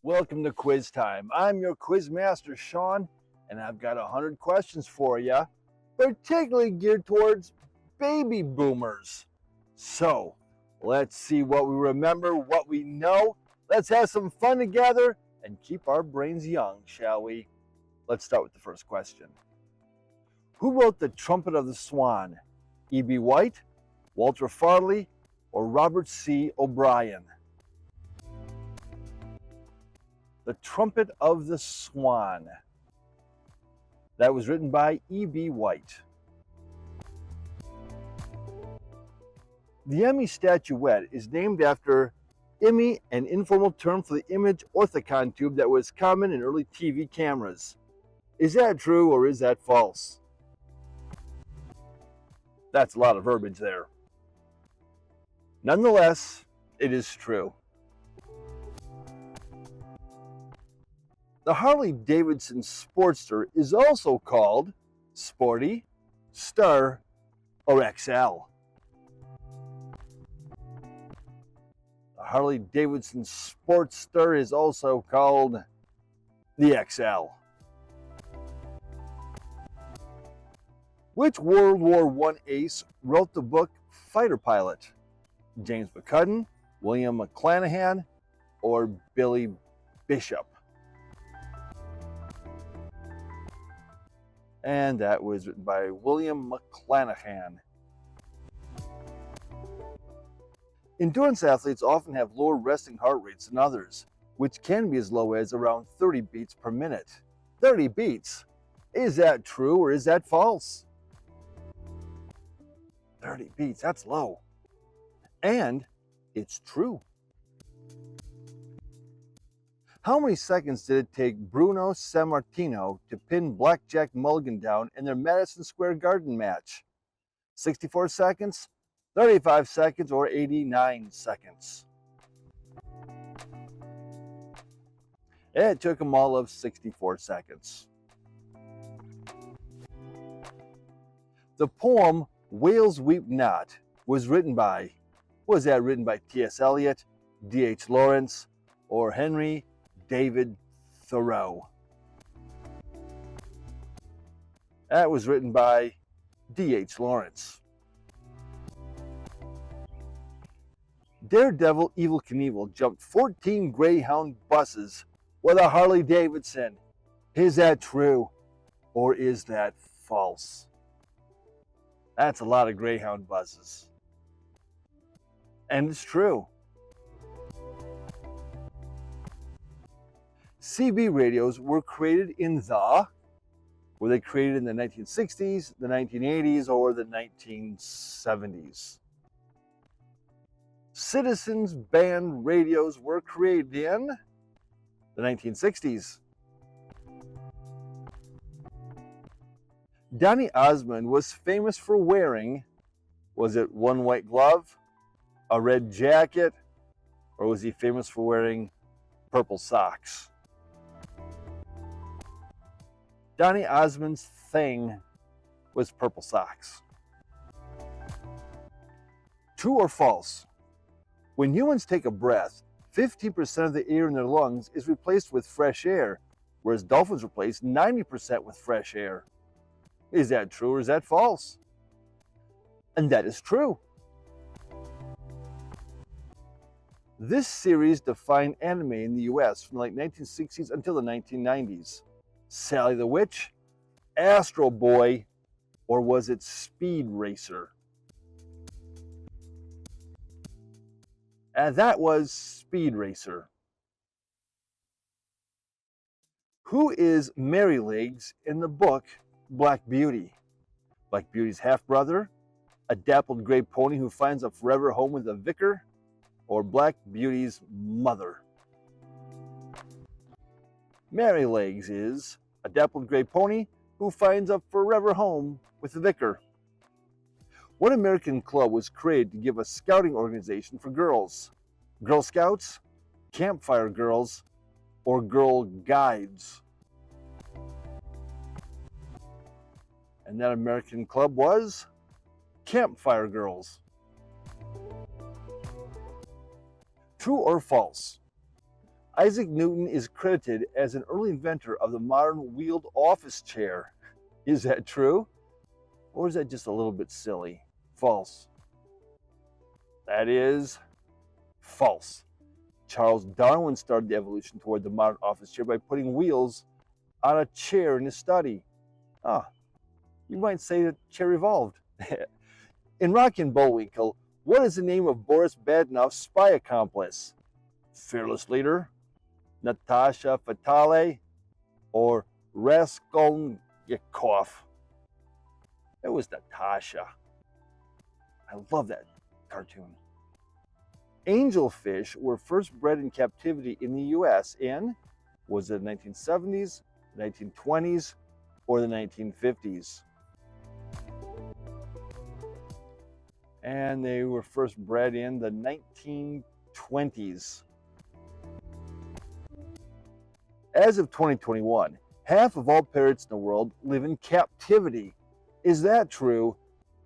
Welcome to Quiz Time. I'm your quiz master, Sean, and I've got 100 questions for you, particularly geared towards baby boomers. So, let's see what we remember, what we know. Let's have some fun together and keep our brains young, shall we? Let's start with the first question. Who wrote The Trumpet of the Swan? E.B. White, Walter Farley, or Robert C. O'Brien? The Trumpet of the Swan. That was written by E.B. White. The Emmy statuette is named after Emmy, an informal term for the image orthicon tube that was common in early TV cameras. Is that true or is that false? That's a lot of verbiage there. Nonetheless, it is true. The Harley-Davidson Sportster is also called Sporty, Star, or XL. The Harley-Davidson Sportster is also called the XL. Which World War I ace wrote the book Fighter Pilot? James McCudden, William McClanahan, or Billy Bishop? And that was written by William McClanahan. Endurance athletes often have lower resting heart rates than others, which can be as low as around 30 beats per minute. 30 beats? Is that true or is that false? 30 beats, that's low. And it's true. How many seconds did it take Bruno Sammartino to pin Blackjack Mulligan down in their Madison Square Garden match? 64 seconds, 35 seconds, or 89 seconds? It took them all of 64 seconds. The poem Whales Weep Not was written by T.S. Eliot, D.H. Lawrence, or Henry David Thoreau? That was written by D.H. Lawrence. Daredevil Evel Knievel jumped 14 Greyhound buses with a Harley-Davidson. Is that true or is that false? That's a lot of Greyhound buses. And it's true. CB radios were created were they created in the 1960s, the 1980s, or the 1970s? Citizens band radios were created in the 1960s. Donny Osmond was famous for wearing, was it one white glove, a red jacket, or was he famous for wearing purple socks? Donny Osmond's thing was purple socks. True or false? When humans take a breath, 15% of the air in their lungs is replaced with fresh air, whereas dolphins replace 90% with fresh air. Is that true or is that false? And that is true. This series defined anime in the US from the late 1960s until the 1990s. Sally the Witch, Astro Boy, or was it Speed Racer? And that was Speed Racer. Who is Merrylegs in the book Black Beauty? Black Beauty's half-brother, a dappled gray pony who finds a forever home with a vicar, or Black Beauty's mother? Merrylegs is a dappled gray pony who finds a forever home with the vicar. What American club was created to give a scouting organization for girls? Girl Scouts, Campfire Girls, or Girl Guides? And that American club was Campfire Girls. True or false? Isaac Newton is credited as an early inventor of the modern wheeled office chair. Is that true? Or is that just a little bit silly? False. That is false. Charles Darwin started the evolution toward the modern office chair by putting wheels on a chair in his study. Ah, you might say that chair evolved. In Rocky and Bullwinkle, what is the name of Boris Badenow's spy accomplice? Fearless Leader, Natasha Fatale, or Raskolnikov? It was Natasha. I love that cartoon. Angelfish were first bred in captivity in the U.S. in, was it the 1970s, 1920s, or the 1950s? And they were first bred in the 1920s. As of 2021, half of all parrots in the world live in captivity. Is that true,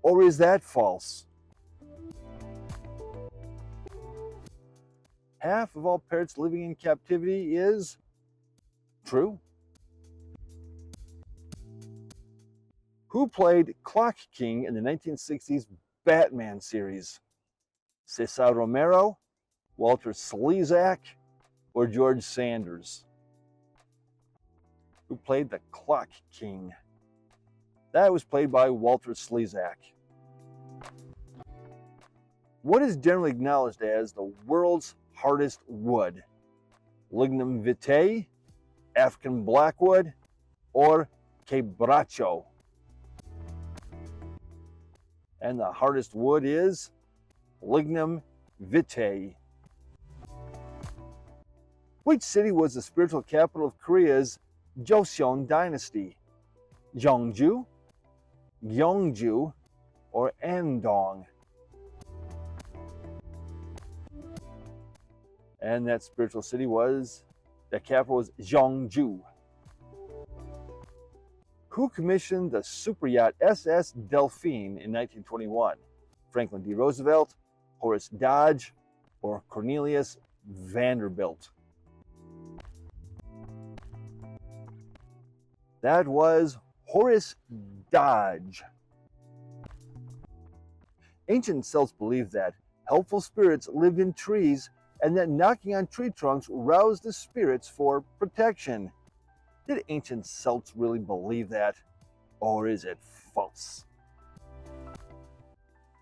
or is that false? Half of all parrots living in captivity is true. Who played Clock King in the 1960s Batman series? Cesar Romero, Walter Slezak, or George Sanders? Who played the Clock King? That was played by Walter Slezak. What is generally acknowledged as the world's hardest wood? Lignum vitae, African blackwood, or quebracho? And the hardest wood is Lignum vitae. Which city was the spiritual capital of Korea's Joseon dynasty? Jeongju, Gyeongju, or Andong? And that spiritual city was, the capital was Jeongju. Who commissioned the super yacht SS Delphine in 1921? Franklin D. Roosevelt, Horace Dodge, or Cornelius Vanderbilt? That was Horace Dodge. Ancient Celts believed that helpful spirits lived in trees and that knocking on tree trunks roused the spirits for protection. Did ancient Celts really believe that? Or is it false?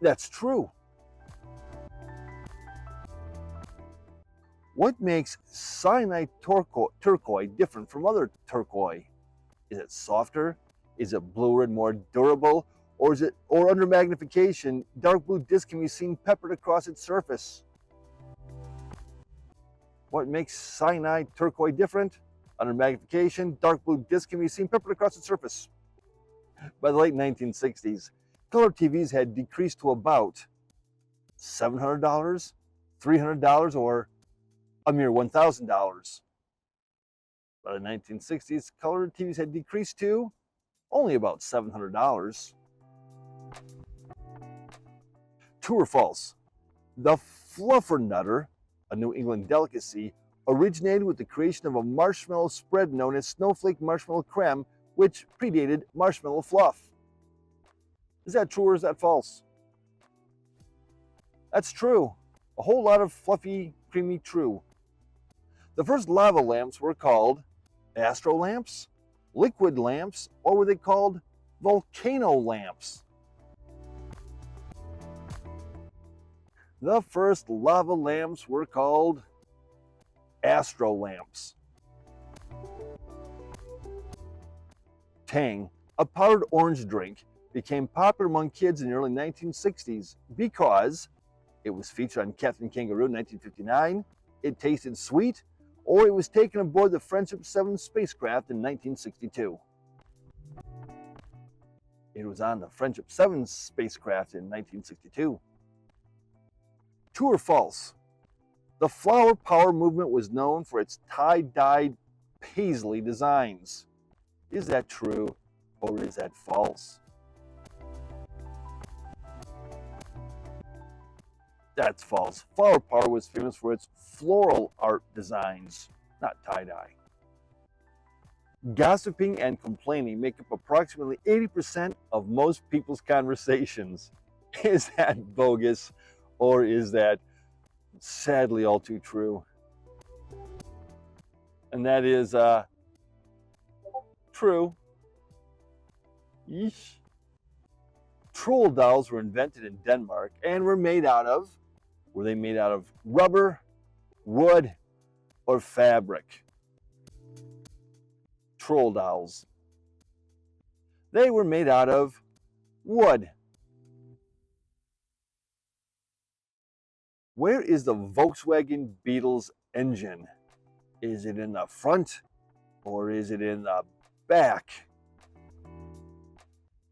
That's true. What makes cyanide turquoise different from other turquoise? Is it softer? Is it bluer and more durable? Or under magnification, dark blue disc can be seen peppered across its surface? What makes cyanide turquoise different? Under magnification, dark blue disc can be seen peppered across its surface. By the late 1960s, color TVs had decreased to about $700, $300, or a mere $1,000. By the 1960s, color TVs had decreased to only about $700. True or false? The fluffernutter, a New England delicacy, originated with the creation of a marshmallow spread known as snowflake marshmallow creme, which predated marshmallow fluff. Is that true or is that false? That's true. A whole lot of fluffy, creamy true. The first lava lamps were called astro lamps, liquid lamps, or were they called volcano lamps? The first lava lamps were called astro lamps. Tang, a powdered orange drink, became popular among kids in the early 1960s because it was featured on Captain Kangaroo in 1959, it tasted sweet, or it was taken aboard the Friendship 7 spacecraft in 1962. It was on the Friendship 7 spacecraft in 1962. True or false? The flower power movement was known for its tie-dyed paisley designs. Is that true or is that false? That's false. Flower power was famous for its floral art designs. not tie-dye. Gossiping and complaining make up approximately 80% of most people's conversations. Is that bogus, or is that sadly all too true? And that is true. Yeesh. Troll dolls were invented in Denmark and were they made out of rubber, wood, or fabric? Troll dolls. They were made out of wood. Where is the Volkswagen Beetle's engine? Is it in the front or is it in the back?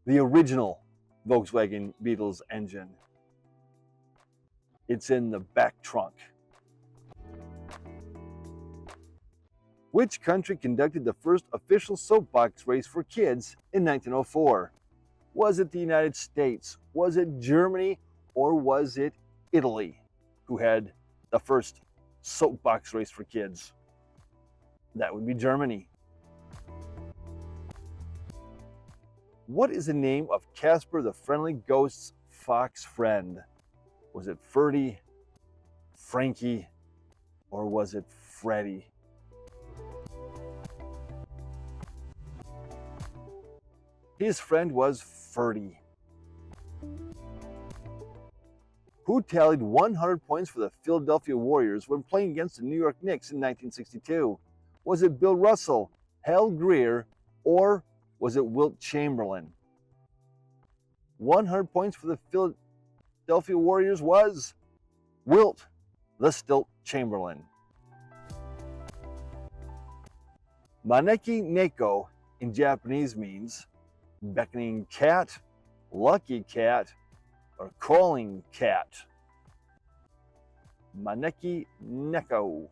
The original Volkswagen Beetle's engine. It's in the back trunk. Which country conducted the first official soapbox race for kids in 1904? Was it the United States? Was it Germany? Or was it Italy who had the first soapbox race for kids? That would be Germany. What is the name of Casper the Friendly Ghost's fox friend? Was it Ferdy, Frankie, or was it Freddy? His friend was Ferdy. Who tallied 100 points for the Philadelphia Warriors when playing against the New York Knicks in 1962? Was it Bill Russell, Hal Greer, or was it Wilt Chamberlain? 100 points for the Philadelphia Warriors was Wilt the Stilt Chamberlain. Maneki Neko in Japanese means beckoning cat, lucky cat, or calling cat. Maneki Neko.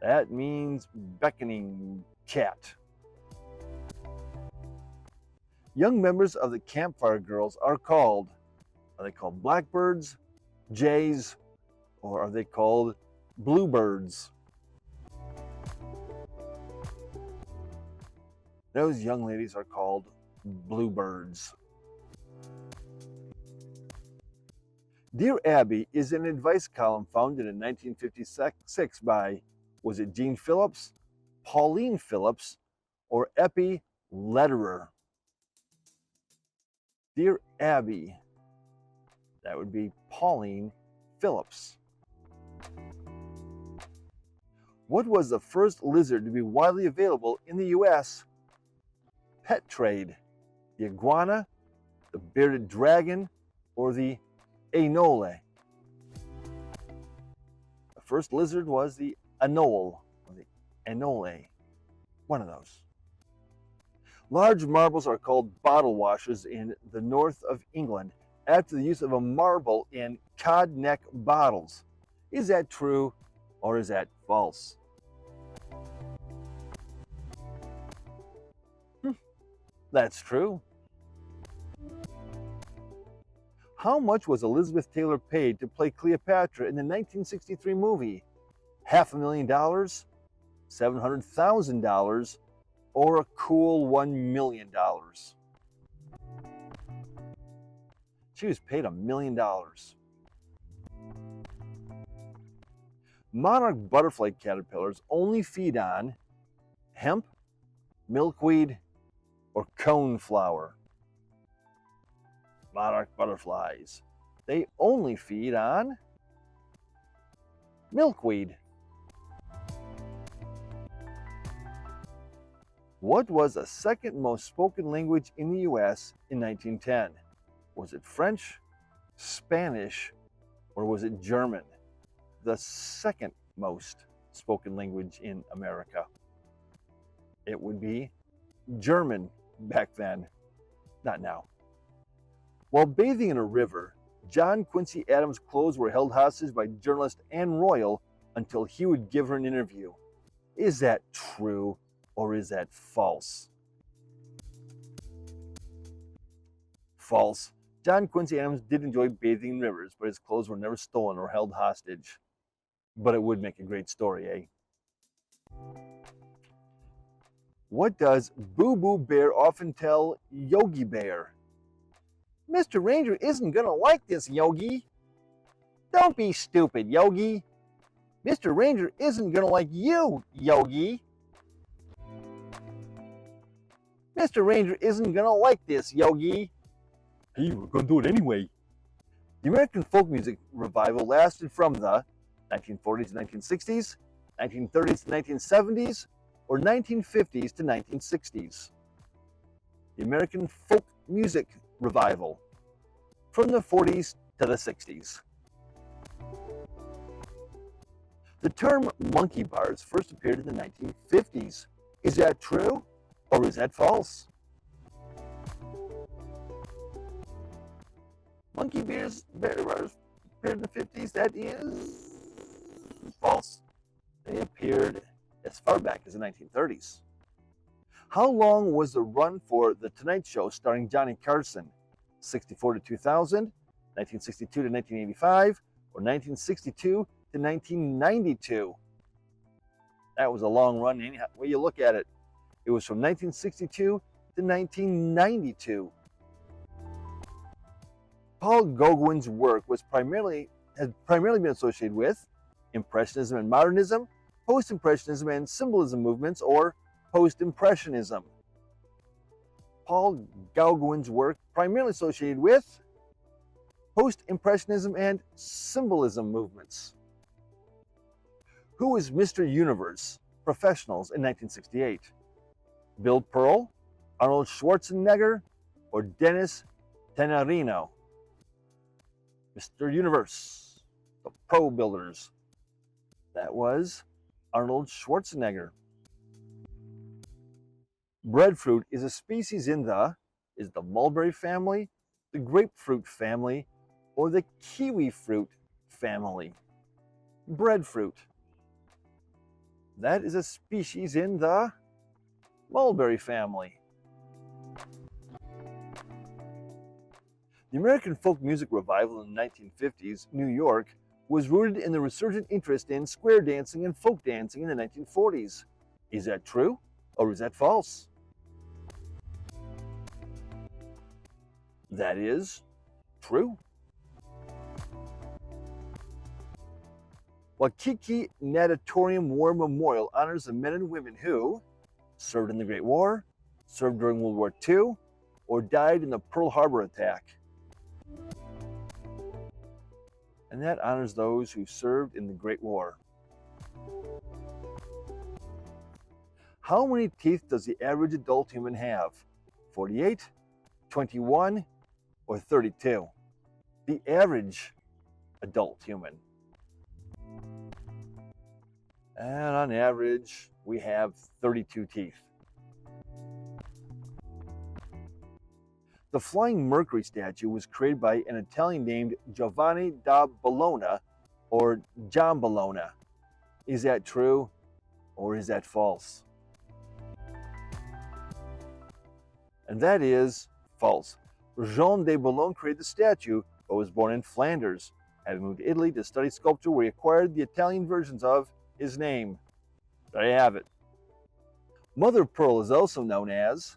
That means beckoning cat. Young members of the Campfire Girls are they called blackbirds, jays, or are they called bluebirds? Those young ladies are called bluebirds. Dear Abby is an advice column founded in 1956 by, was it Jean Phillips, Pauline Phillips, or Eppie Lederer? Dear Abby, that would be Pauline Phillips. What was the first lizard to be widely available in the U.S. pet trade? The iguana, the bearded dragon, or the anole? The first lizard was the anole, or the anole, one of those. Large marbles are called bottle washers in the north of England after the use of a marble in cod neck bottles. Is that true or is that false? That's true. How much was Elizabeth Taylor paid to play Cleopatra in the 1963 movie? $500,000, $700,000, or a cool $1 million? She was paid $1 million. Monarch butterfly caterpillars only feed on hemp, milkweed, or coneflower. Monarch butterflies, they only feed on milkweed. What was the second most spoken language in the U.S. in 1910? Was it French, Spanish, or was it German? The second most spoken language in America. It would be German back then, not now. While bathing in a river, John Quincy Adams' clothes were held hostage by journalist Anne Royal until he would give her an interview. Is that true or is that false? False. John Quincy Adams did enjoy bathing in rivers, but his clothes were never stolen or held hostage. But it would make a great story, eh? What does Boo Boo Bear often tell Yogi Bear? Mr. Ranger isn't gonna like this, Yogi. Don't be stupid, Yogi. Mr. Ranger isn't gonna like you, Yogi. Mr. Ranger isn't gonna like this, Yogi. Hey, we're gonna do it anyway. The American folk music revival lasted from the 1940s to 1960s, 1930s to 1970s, or 1950s to 1960s. The American folk music revival from the 40s to the 60s. The term monkey bars first appeared in the 1950s. Is that true or is that false? Monkey bars appeared in the 50s. That is false. They appeared as far back as the 1930s. How long was the run for The Tonight Show starring Johnny Carson? 64 to 2000, 1962 to 1985, or 1962 to 1992? That was a long run, any way you look at it. It was from 1962 to 1992. Paul Gauguin's work has primarily been associated with Impressionism and Modernism, Post-Impressionism and Symbolism movements, or Post-Impressionism. Paul Gauguin's work primarily associated with Post-Impressionism and Symbolism movements. Who was Mr. Universe Professionals in 1968? Bill Pearl, Arnold Schwarzenegger, or Dennis Tenerino? Mr. Universe, the Pro Builders. That was Arnold Schwarzenegger. Breadfruit is a species in the mulberry family, the grapefruit family, or the kiwi fruit family. Breadfruit. That is a species in the mulberry family. The American folk music revival in the 1950s, New York, was rooted in the resurgent interest in square dancing and folk dancing in the 1940s. Is that true or is that false? That is true. Waikiki Natatorium War Memorial honors the men and women who served in the Great War, served during World War II, or died in the Pearl Harbor attack. And that honors those who served in the Great War. How many teeth does the average adult human have? 48, 21, or 32? The average adult human. And on average, we have 32 teeth. The Flying Mercury statue was created by an Italian named Giovanni da Bologna, or John Bologna. Is that true or is that false? And that is false. Jean de Boulogne created the statue, but was born in Flanders, having moved to Italy to study sculpture where he acquired the Italian versions of his name. There you have it. Mother of pearl is also known as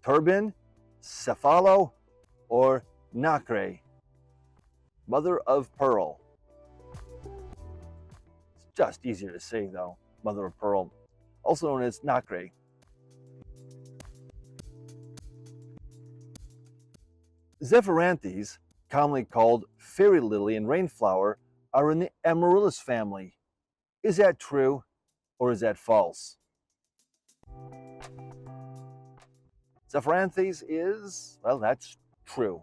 turban, cephalo, or nacre. Mother of pearl. It's just easier to say though, mother of pearl. Also known as nacre. Zephyranthes, commonly called fairy lily and rainflower, are in the amaryllis family. Is that true or is that false? Zephyranthes is, well, that's true.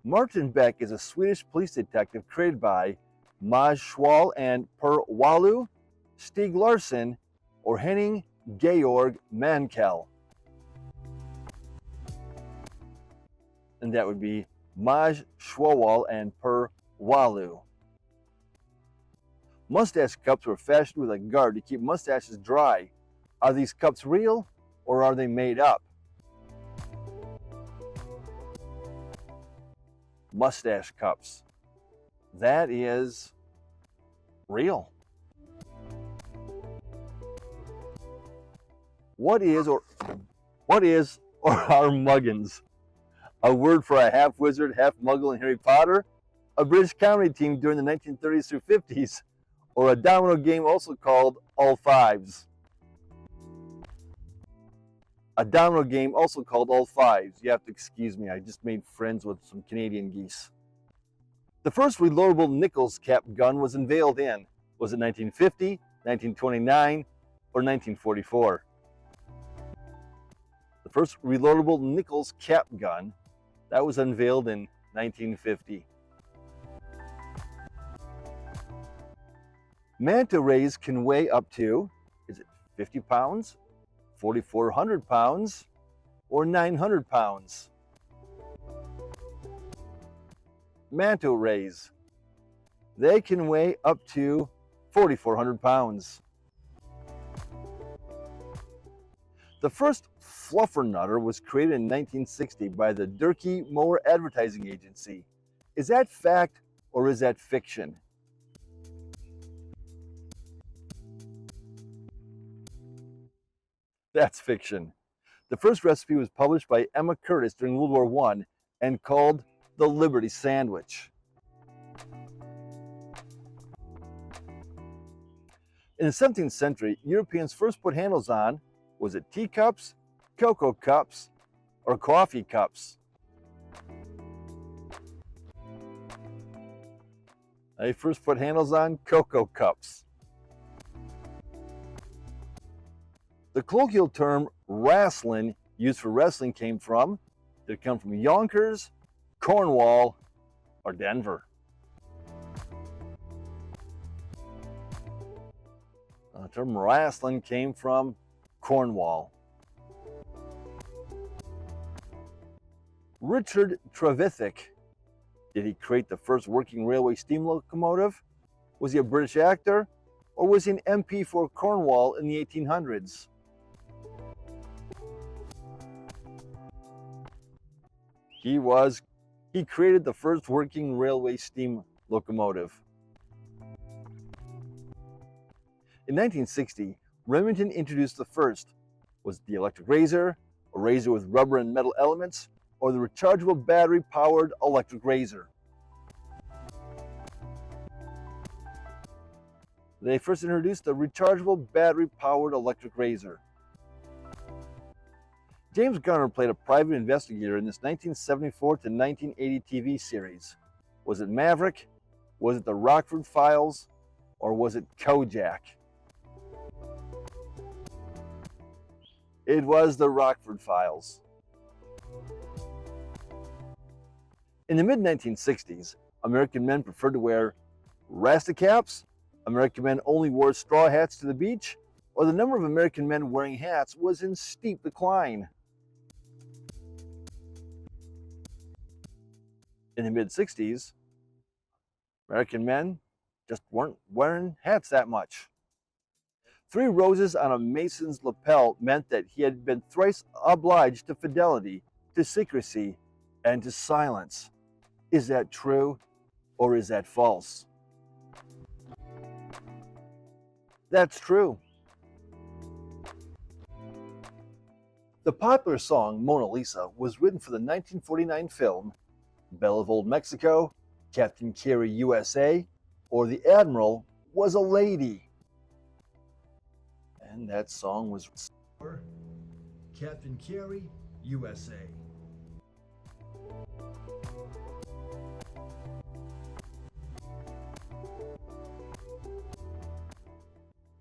Martin Beck is a Swedish police detective created by Maj Schwal and Per Walu, Stig Larsson, or Henning Georg Mankell. And that would be Maj Schwal and Per Walu. Mustache cups were fashioned with a guard to keep mustaches dry. Are these cups real or are they made up? Mustache cups. That is Real. What is or are muggins? A word for a half wizard, half muggle in Harry Potter, a British comedy team during the 1930s through 50s, or a domino game also called all fives? A domino game also called all fives. You have to excuse me, I just made friends with some Canadian geese. The first reloadable Nichols cap gun was unveiled in, was it 1950, 1929, or 1944? The first reloadable Nichols cap gun, that was unveiled in 1950. Manta rays can weigh up to, is it 50 pounds, 4,400 pounds, or 900 pounds? Manta rays, they can weigh up to 4,400 pounds. The first fluffernutter was created in 1960 by the Durkee Moore Advertising Agency. Is that fact or is that fiction? That's fiction. The first recipe was published by Emma Curtis during World War I and called the Liberty Sandwich. In the 17th century, Europeans first put handles on, was it teacups, cocoa cups, or coffee cups? They first put handles on cocoa cups. The colloquial term wrasslin, used for wrestling, came from, did it come from Yonkers, Cornwall, or Denver? The term wrasslin came from Cornwall. Richard Trevithick, did he create the first working railway steam locomotive? Was he a British actor, or was he an MP for Cornwall in the 1800s? He created the first working railway steam locomotive. In 1960, Remington introduced the first, was it the electric razor, a razor with rubber and metal elements, or the rechargeable battery-powered electric razor? They first introduced the rechargeable battery-powered electric razor. James Garner played a private investigator in this 1974 to 1980 TV series. Was it Maverick? Was it the Rockford Files? Or was it Kojak? It was the Rockford Files. In the mid-1960s, American men preferred to wear Rasta caps, American men only wore straw hats to the beach, or the number of American men wearing hats was in steep decline. In the mid-60s, American men just weren't wearing hats that much. 3 roses on a mason's lapel meant that he had been thrice obliged to fidelity, to secrecy, and to silence. Is that true or is that false? That's true. The popular song Mona Lisa was written for the 1949 film Belle of Old Mexico, Captain Carey USA, or The Admiral Was a Lady. And that song was for Captain Carey USA.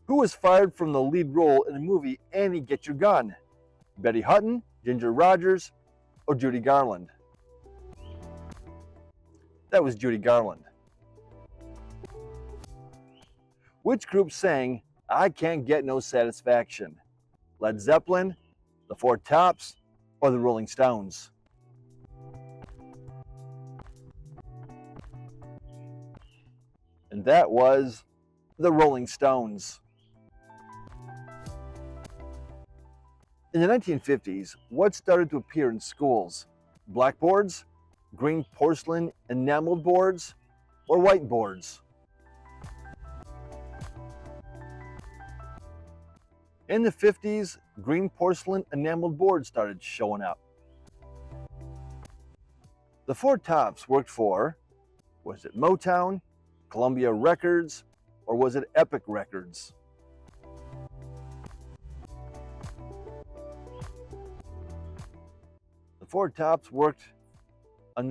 Who was fired from the lead role in the movie Annie, Get Your Gun? Betty Hutton, Ginger Rogers, or Judy Garland? That was Judy Garland. Which group sang I Can't Get No Satisfaction? Led Zeppelin, the Four Tops, or the Rolling Stones? And that was the Rolling Stones. In the 1950s, what started to appear in schools? Blackboards, green porcelain enameled boards, or whiteboards? In the 50s, green porcelain enameled boards started showing up. The Four Tops worked for, was it Motown, Columbia Records, or was it Epic Records? The Four Tops worked for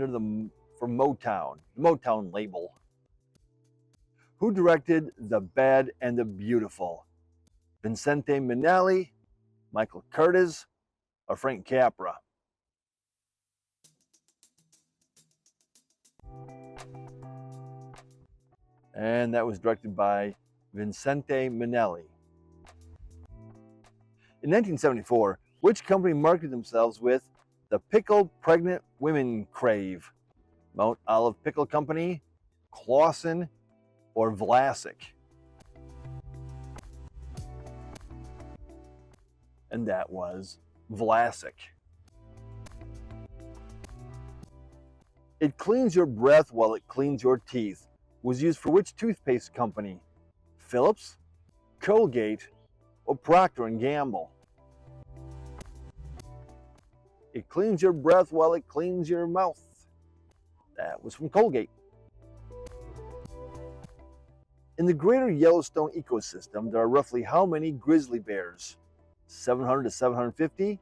Motown, the Motown label. Who directed The Bad and the Beautiful? Vincente Minnelli, Michael Curtiz, or Frank Capra? And that was directed by Vincente Minnelli. In 1974, which company marketed themselves with the Pickled Pregnant Women Crave? Mount Olive Pickle Company, Clausen, or Vlasic? And that was Vlasic. It cleans your breath while it cleans your teeth was used for which toothpaste company? Philips, Colgate, or Procter & Gamble? It cleans your breath while it cleans your mouth. That was from Colgate. In the greater Yellowstone ecosystem, there are roughly how many grizzly bears? 700 to 750,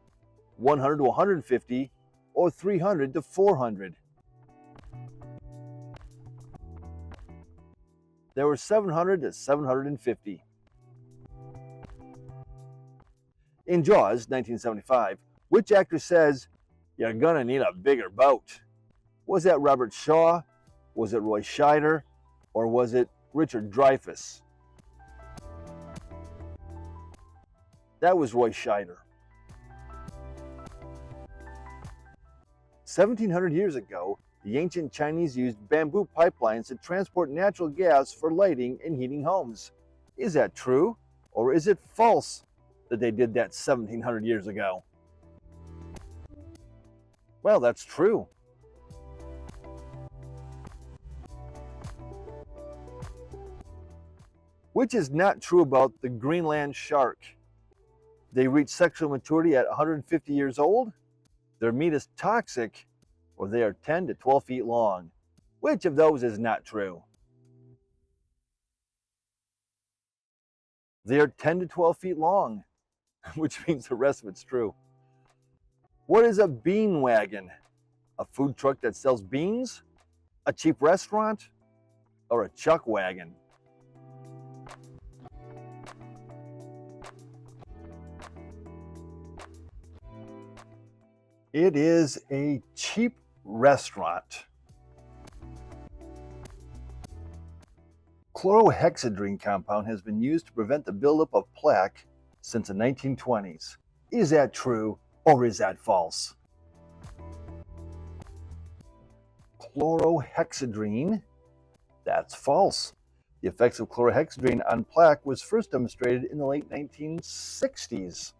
100 to 150, or 300 to 400? There were 700 to 750. In Jaws, 1975, which actor says, "You're gonna need a bigger boat"? Was that Robert Shaw? Was it Roy Scheider? Or was it Richard Dreyfuss? That was Roy Scheider. 1700 years ago, the ancient Chinese used bamboo pipelines to transport natural gas for lighting and heating homes. Is that true, or is it false that they did that 1700 years ago? Well, that's true. Which is not true about the Greenland shark? They reach sexual maturity at 150 years old, their meat is toxic, or they are 10 to 12 feet long. Which of those is not true? They are 10 to 12 feet long, which means the rest of it's true. What is a bean wagon? A food truck that sells beans? A cheap restaurant? Or a chuck wagon? It is a cheap restaurant. Chlorohexidrine compound has been used to prevent the buildup of plaque since the 1920s. Is that true, or is that false? Chlorohexidrine, that's false. The effects of chlorohexidrine on plaque was first demonstrated in the late 1960s.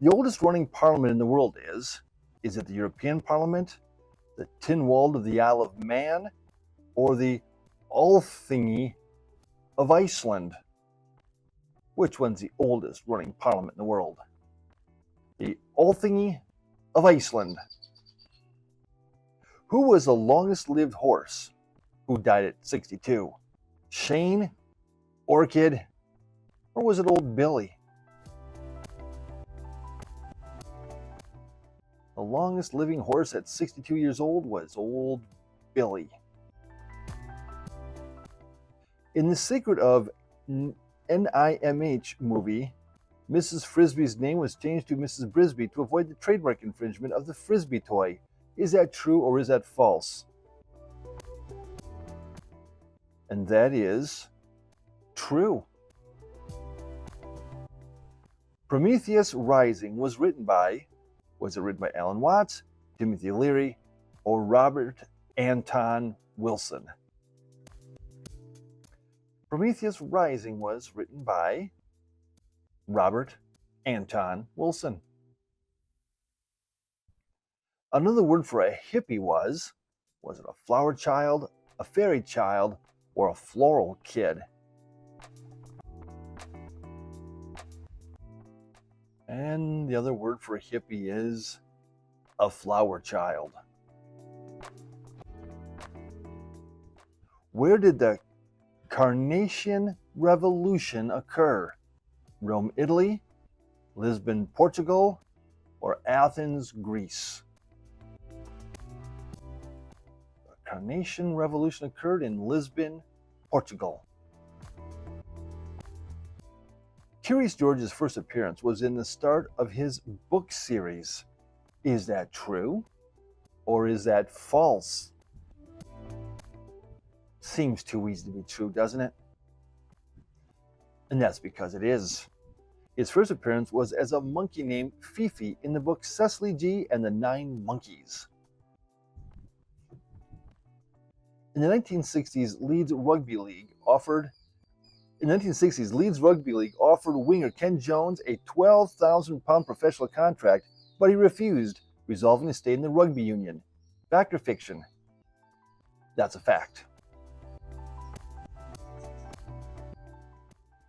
The oldest running parliament in the world is it the European Parliament, the Tynwald of the Isle of Man, or the Alþingi of Iceland? Which one's the oldest running parliament in the world? The Alþingi of Iceland. Who was the longest lived horse who died at 62? Shane, Orchid, or was it Old Billy? The longest living horse at 62 years old was Old Billy. In The Secret of NIMH movie, Mrs. Frisbee's name was changed to Mrs. Brisby to avoid the trademark infringement of the Frisbee toy. Is that true, or is that false? And that is true. Prometheus Rising was written by Alan Watts, Timothy Leary, or Robert Anton Wilson? Prometheus Rising was written by Robert Anton Wilson. Another word for a hippie was it a flower child, a fairy child, or a floral kid? And the other word for a hippie is a flower child. Where did the Carnation Revolution occur? Rome, Italy, Lisbon, Portugal, or Athens, Greece? The Carnation Revolution occurred in Lisbon, Portugal. Curious George's first appearance was in the start of his book series. Is that true or is that false? Seems too easy to be true, doesn't it? And that's because it is. His first appearance was as a monkey named Fifi in the book Cecily G and the 9 Monkeys. In the 1960s, Leeds Rugby League offered winger Ken Jones a £12,000 professional contract, but he refused, resolving to stay in the rugby union. Fact or fiction? That's a fact.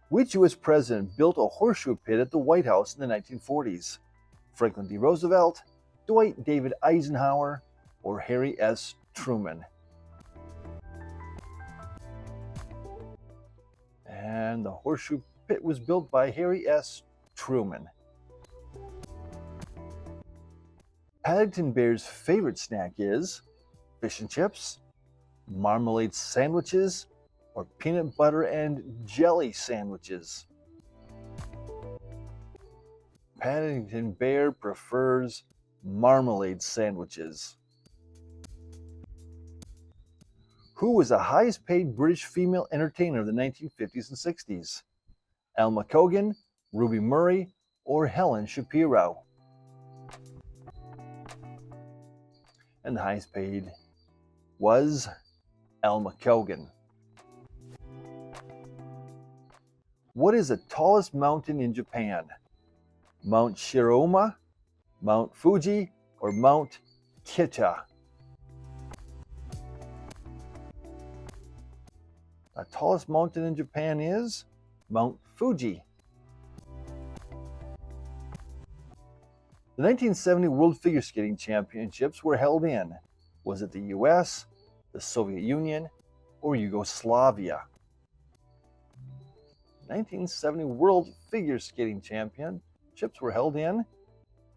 Which U.S. president built a horseshoe pit at the White House in the 1940s? Franklin D. Roosevelt, Dwight David Eisenhower, or Harry S. Truman? And the horseshoe pit was built by Harry S. Truman. Paddington Bear's favorite snack is fish and chips, marmalade sandwiches, or peanut butter and jelly sandwiches. Paddington Bear prefers marmalade sandwiches. Who was the highest paid British female entertainer of the 1950s and 60s? Alma Cogan, Ruby Murray, or Helen Shapiro? And the highest paid was Alma Cogan. What is the tallest mountain in Japan? Mount Shiroma, Mount Fuji, or Mount Kita? The tallest mountain in Japan is Mount Fuji. The 1970 World Figure Skating Championships were held in, was it the US, the Soviet Union, or Yugoslavia? 1970 World Figure Skating Championships were held in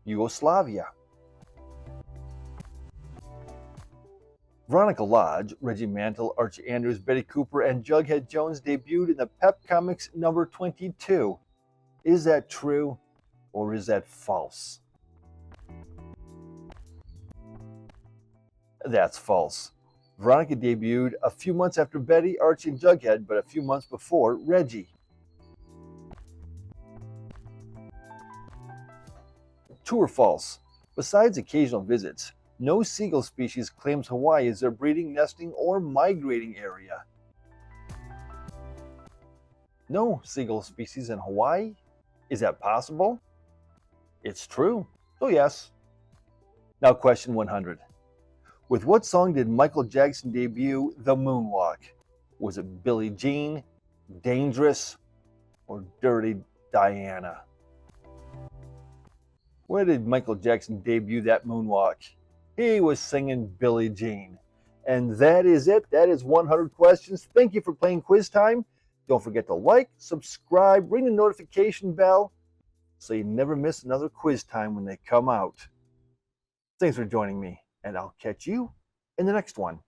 Yugoslavia. Veronica Lodge, Reggie Mantle, Archie Andrews, Betty Cooper, and Jughead Jones debuted in the Pep Comics number 22. Is that true or is that false? That's false. Veronica debuted a few months after Betty, Archie, and Jughead, but a few months before Reggie. True or false? Besides occasional visits, no seagull species claims Hawaii as their breeding, nesting, or migrating area. No seagull species in Hawaii? Is that possible? It's true, so yes. Now question 100. With what song did Michael Jackson debut the moonwalk? Was it Billie Jean, Dangerous, or Dirty Diana? Where did Michael Jackson debut that moonwalk? He was singing Billie Jean. And that is it. That is 100 questions. Thank you for playing Quiz Time. Don't forget to like, subscribe, ring the notification bell so you never miss another Quiz Time when they come out. Thanks for joining me, and I'll catch you in the next one.